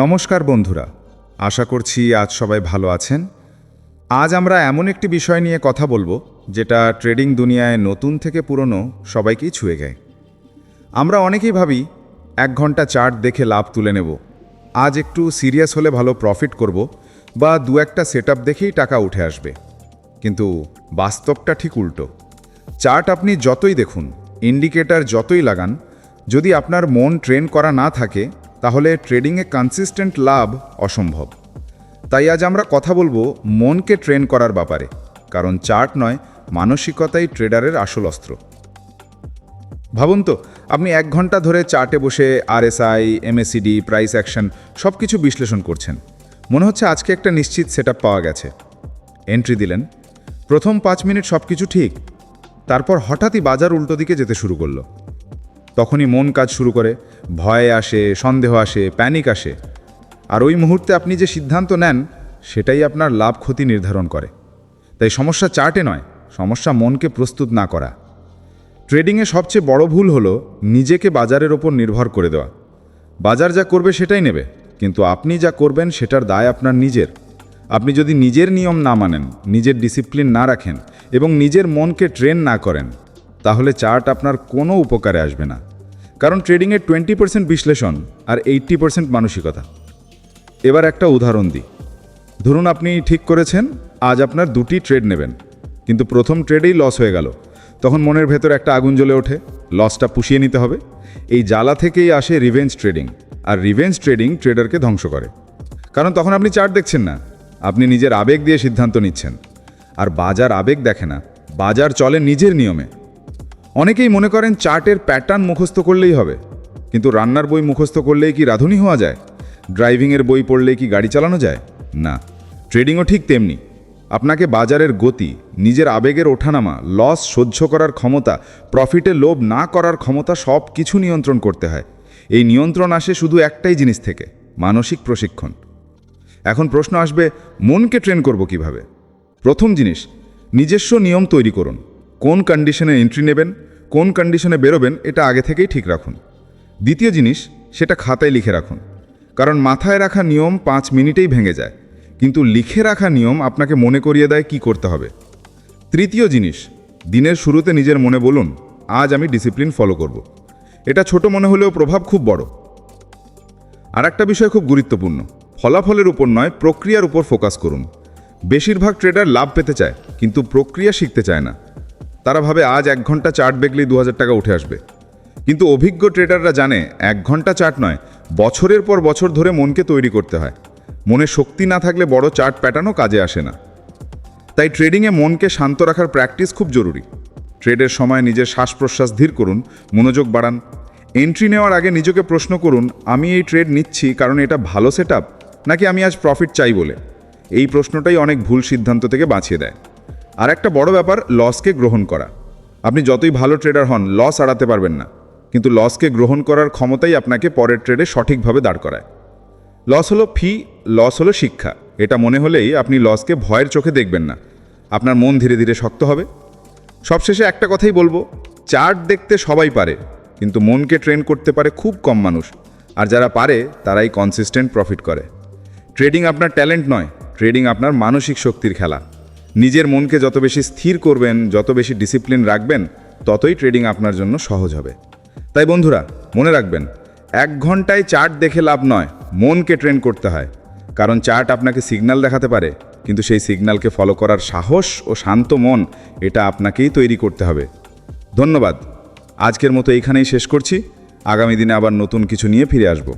নমস্কার বন্ধুরা, আশা করছি আজ সবাই ভালো আছেন। আজ আমরা এমন একটি বিষয় নিয়ে কথা বলবো যেটা ট্রেডিং দুনিয়ায় নতুন থেকে পুরনো সবাইকেই ছুঁয়ে যায়। আমরা অনেকেই ভাবি 1 ঘন্টা চার্ট দেখে লাভ তুলে নেব, আজ একটু সিরিয়াস হলে ভালো প্রফিট করব, বা দু একটা সেটআপ দেখেই টাকা উঠে আসবে। কিন্তু বাস্তবটা ঠিক উল্টো। চার্ট আপনি যতই দেখুন, ইন্ডিকেটর যতই লাগান, যদি আপনার মন ট্রেন করা না থাকে তাহলে ট্রেডিংয়ে কনসিস্টেন্ট লাভ অসম্ভব। তাই আজ আমরা কথা বলবো মনকে ট্রেন করার ব্যাপারে, কারণ চার্ট নয়, মানসিকতাই ট্রেডারের আসল অস্ত্র। ভাবুন তো, আপনি 1 ঘন্টা ধরে চার্টে বসে RSI, MACD, প্রাইস অ্যাকশন সব কিছু বিশ্লেষণ করছেন। মনে হচ্ছে আজকে একটা নিশ্চিত সেটআপ পাওয়া গেছে। এন্ট্রি দিলেন, প্রথম 5 মিনিট সব কিছু ঠিক, তারপর হঠাৎই বাজার উল্টো দিকে যেতে শুরু করলো। তখনই মন কাজ শুরু করে, ভয় আসে, সন্দেহ আসে, প্যানিক আসে। আর ওই মুহূর্তে আপনি যে সিদ্ধান্ত নেন সেটাই আপনার লাভ ক্ষতি নির্ধারণ করে। তাই সমস্যা চার্টে নয়, সমস্যা মনকে প্রস্তুত না করা। ট্রেডিংয়ে সবচেয়ে বড় ভুল হলো নিজেকে বাজারের ওপর নির্ভর করে দেওয়া। বাজার যা করবে সেটাই নেবে, কিন্তু আপনি যা করবেন সেটার দায় আপনার নিজের। আপনি যদি নিজের নিয়ম না মানেন, নিজের ডিসিপ্লিন না রাখেন এবং নিজের মনকে ট্রেন না করেন, তাহলে চার্ট আপনার কোনো উপকারে আসবে না। কারণ ট্রেডিংয়ে 20% বিশ্লেষণ আর 80% মানসিকতা। এবার একটা উদাহরণ দিই। ধরুন আপনি ঠিক করেছেন আজ আপনার 2টি ট্রেড নেবেন, কিন্তু প্রথম ট্রেডেই লস হয়ে গেল। তখন মনের ভেতর একটা আগুন জ্বলে ওঠে, লসটা পুষিয়ে নিতে হবে। এই জ্বালা থেকেই আসে রিভেঞ্জ ট্রেডিং, আর রিভেঞ্জ ট্রেডিং ট্রেডারকে ধ্বংস করে। কারণ তখন আপনি চার্ট দেখছেন না, আপনি নিজের আবেগ দিয়ে সিদ্ধান্ত নিচ্ছেন। আর বাজার আবেগ দেখে না, বাজার চলে নিজের নিয়মে। অনেকেই মনে করেন চার্টের প্যাটার্ন মুখস্থ করলেই হবে, কিন্তু রান্নার বই মুখস্থ করলেই কি রাঁধুনি হওয়া যায়? ড্রাইভিংয়ের বই পড়লেই কি গাড়ি চালানো যায়? না, ট্রেডিংও ঠিক তেমনি। আপনাকে বাজারের গতি, নিজের আবেগের ওঠানামা, লস সহ্য করার ক্ষমতা, প্রফিটে লোভ না করার ক্ষমতা সব কিছু নিয়ন্ত্রণ করতে হয়। এই নিয়ন্ত্রণ আসে শুধু একটাই জিনিস থেকে, মানসিক প্রশিক্ষণ। এখন প্রশ্ন আসবে, মনকে ট্রেন করব কিভাবে? প্রথম জিনিস, নিজস্ব নিয়ম তৈরি করুন। কোন কন্ডিশনে এন্ট্রি নেবেন, কোন কন্ডিশনে বেরোবেন, এটা আগে থেকেই ঠিক রাখুন। দ্বিতীয় জিনিস, সেটা খাতায় লিখে রাখুন। কারণ মাথায় রাখা নিয়ম 5 মিনিটেই ভেঙে যায়, কিন্তু লিখে রাখা নিয়ম আপনাকে মনে করিয়ে দেয় কি করতে হবে। তৃতীয় জিনিস, দিনের শুরুতে নিজের মনে বলুন, আজ আমি ডিসিপ্লিন ফলো করব। এটা ছোট মনে হলেও প্রভাব খুব বড়। আর একটা বিষয় খুব গুরুত্বপূর্ণ, ফলাফলের উপর নয়, প্রক্রিয়ার উপর ফোকাস করুন। বেশিরভাগ ট্রেডার লাভ পেতে চায়, কিন্তু প্রক্রিয়া শিখতে চায় না। তারা ভাবে আজ 1 ঘন্টা চার্ট দেখলেই 2000 টাকা উঠে আসবে। কিন্তু অভিজ্ঞ ট্রেডাররা জানে 1 ঘন্টা চার্ট নয়, বছরের পর বছর ধরে মনকে তৈরি করতে হয়। মনে শক্তি না থাকলে বড় চার্ট প্যাটার্নও কাজে আসে না। তাই ট্রেডিংয়ে মনকে শান্ত রাখার প্র্যাকটিস খুব জরুরি। ট্রেডের সময় নিজের শ্বাস প্রশ্বাস ধীর করুন, মনোযোগ বাড়ান। এন্ট্রি নেওয়ার আগে নিজেকে প্রশ্ন করুন, আমি এই ট্রেড নিচ্ছি কারণ এটা ভালো সেটআপ, নাকি আমি আজ প্রফিট চাই বলে? এই প্রশ্নটাই অনেক ভুল সিদ্ধান্ত থেকে বাঁচিয়ে দেয়। আর একটা বড় ব্যাপার, লসকে গ্রহণ করা। আপনি যতই ভালো ট্রেডার হন, লস এড়াতে পারবেন না, কিন্তু লসকে গ্রহণ করার ক্ষমতাই আপনাকে পরের ট্রেডে সঠিকভাবে দাঁড় করায়। লস হলো ফি, লস হলো শিক্ষা। এটা মনে হলেই আপনি লসকে ভয়ের চোখে দেখবেন না, আপনার মন ধীরে ধীরে শক্ত হবে। সবশেষে একটা কথাই বলবো, চার্ট দেখতে সবাই পারে, কিন্তু মনকে ট্রেন করতে পারে খুব কম মানুষ। আর যারা পারে তারাই কনসিস্টেন্ট প্রফিট করে। ট্রেডিং আপনার ট্যালেন্ট নয়, ট্রেডিং আপনার মানসিক শক্তির খেলা। নিজের মনকে যত বেশি স্থির করবেন, যত বেশি ডিসিপ্লিন রাখবেন, ততই ট্রেডিং আপনার জন্য সহজ হবে। তাই বন্ধুরা, মনে রাখবেন, 1 ঘন্টায় চার্ট দেখে লাভ নয়, মনকে ট্রেন করতে হয়। কারণ চার্ট আপনাকে সিগন্যাল দেখাতে পারে, কিন্তু সেই সিগন্যালকে ফলো করার সাহস ও শান্ত মন, এটা আপনাকেই তৈরি করতে হবে। ধন্যবাদ। আজকের মতো এইখানেই শেষ করছি। আগামী দিনে আবার নতুন কিছু নিয়ে ফিরে আসব।